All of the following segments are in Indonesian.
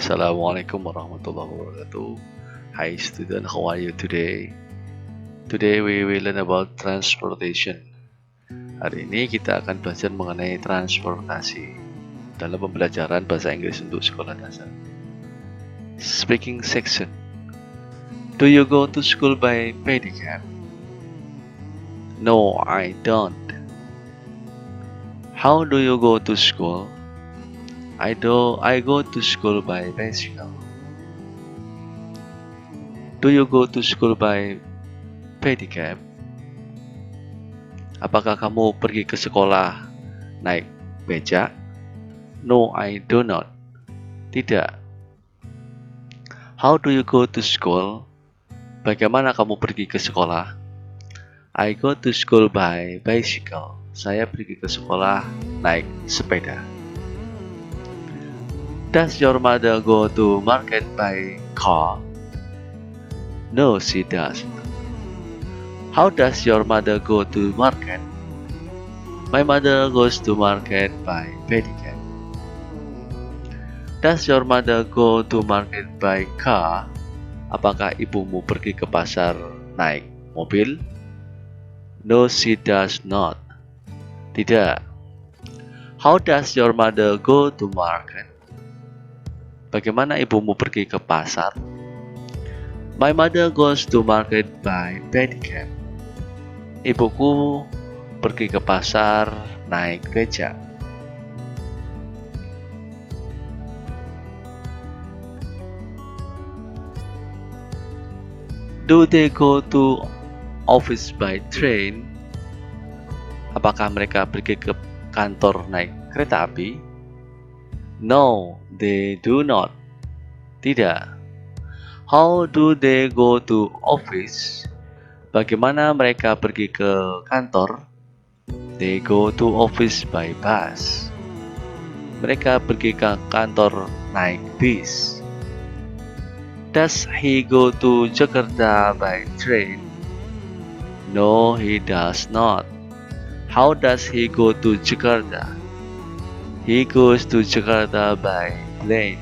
Assalamualaikum warahmatullahi wabarakatuh. Hi student, how are you today? Today we will learn about transportation. Hari ini kita akan belajar mengenai transportasi dalam pembelajaran bahasa Inggris untuk sekolah dasar. Speaking section. Do you go to school by pedicab? No, I don't. How do you go to school? I go to school by bicycle. Do you go to school by pedicab? Apakah kamu pergi ke sekolah naik becak? No, I do not. Tidak. How do you go to school? Bagaimana kamu pergi ke sekolah? I go to school by bicycle. Saya pergi ke sekolah naik sepeda. Does your mother go to market by car? No, she doesn't. How does your mother go to market? My mother goes to market by pedicab. Does your mother go to market by car? Apakah ibumu pergi ke pasar naik mobil? No, she does not. Tidak. How does your mother go to market? Bagaimana ibumu pergi ke pasar? My mother goes to market by pedicab. Ibuku pergi ke pasar naik becak. Do they go to office by train? Apakah mereka pergi ke kantor naik kereta api? No, they do not. Tidak. How do they go to office? Bagaimana mereka pergi ke kantor? They go to office by bus. Mereka pergi ke kantor naik bis. Does he go to Jakarta by train? No, he does not. How does he go to Jakarta? He goes to Jakarta by plane.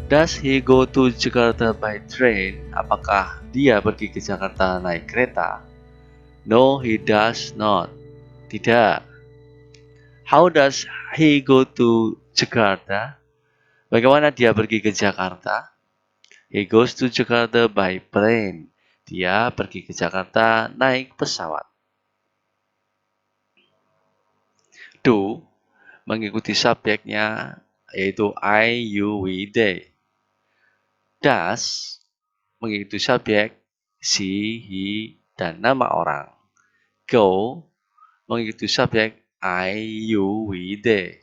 Does he go to Jakarta by train? Apakah dia pergi ke Jakarta naik kereta? No, he does not. Tidak. How does he go to Jakarta? Bagaimana dia pergi ke Jakarta? He goes to Jakarta by plane. Dia pergi ke Jakarta naik pesawat. Do mengikuti subjeknya yaitu I, you, we, they. Does mengikuti subjek she, he, dan nama orang. Go mengikuti subjek I, you, we, they.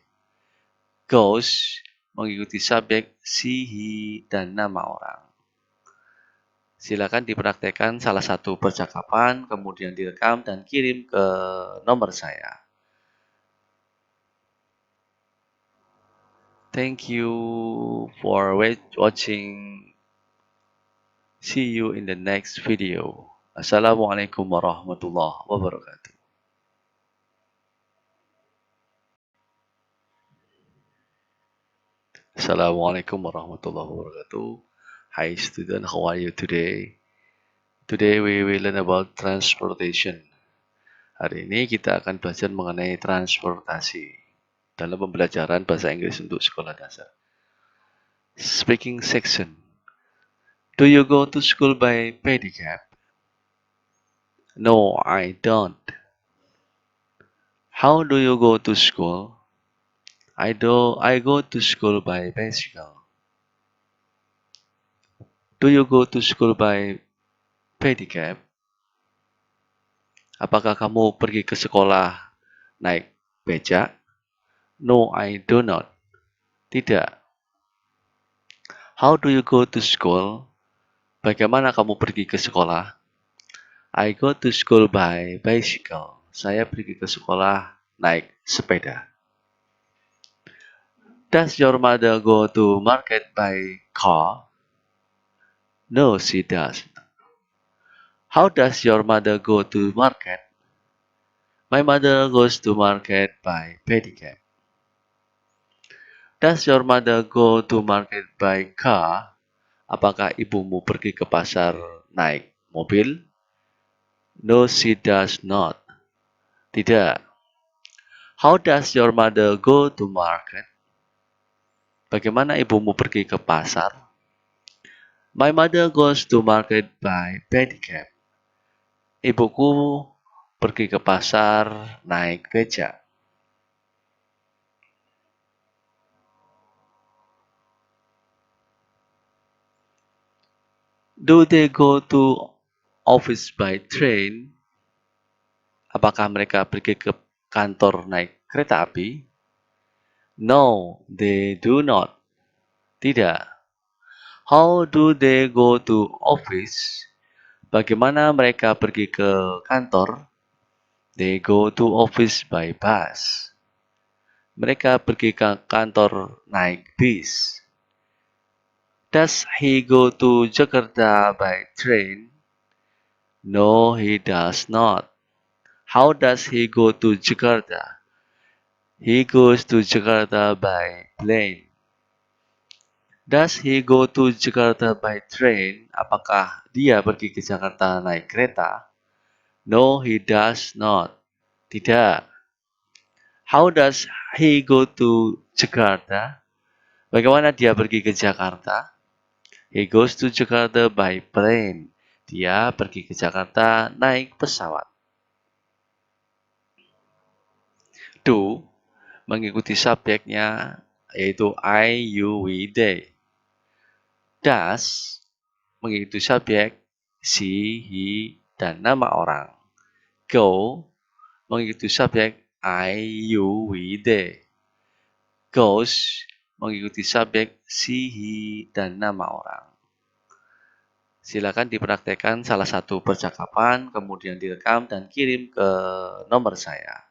Goes mengikuti subjek she, he, dan nama orang. Silakan dipraktekkan salah satu percakapan, kemudian direkam dan kirim ke nomor saya. Thank you for watching. See you in the next video. Assalamualaikum warahmatullahi wabarakatuh. Assalamualaikum warahmatullahi wabarakatuh. Hi student, how are you today? Today we will learn about transportation. Hari ini kita akan belajar mengenai transportasi dalam pembelajaran bahasa Inggris untuk sekolah dasar. Speaking section. Do you go to school by pedicab? No, I don't. How do you go to school? I go to school by bicycle. Do you go to school by pedicab? Apakah kamu pergi ke sekolah naik becak? No, I do not. Tidak. How do you go to school? Bagaimana kamu pergi ke sekolah? I go to school by bicycle. Saya pergi ke sekolah naik sepeda. Does your mother go to market by car? No, she doesn't. How does your mother go to market? My mother goes to market by pedicab. Does your mother go to market by car? Apakah ibumu pergi ke pasar naik mobil? No, she does not. Tidak. How does your mother go to market? Bagaimana ibumu pergi ke pasar? My mother goes to market by pedicab. Ibuku pergi ke pasar naik beca. Do they go to office by train? Apakah mereka pergi ke kantor naik kereta api? No, they do not. Tidak. How do they go to office? Bagaimana mereka pergi ke kantor? They go to office by bus. Mereka pergi ke kantor naik bis. Does he go to Jakarta by train? No, he does not. How does he go to Jakarta? He goes to Jakarta by plane. Does he go to Jakarta by train? Apakah dia pergi ke Jakarta naik kereta? No, he does not. Tidak. How does he go to Jakarta? Bagaimana dia pergi ke Jakarta? He goes to Jakarta by plane. Dia pergi ke Jakarta naik pesawat. Do mengikuti subjeknya yaitu I, you, we, they. Does mengikuti subjek she, he, dan nama orang. Go mengikuti subjek I, you, we, they. Goes mengikuti subjek she, he, dan nama orang. Silakan dipraktekkan salah satu percakapan, kemudian direkam dan kirim ke nomor saya.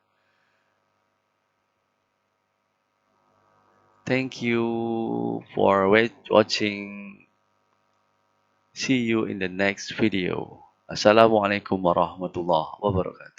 Thank you for watching. See you in the next video. Assalamualaikum warahmatullahi wabarakatuh.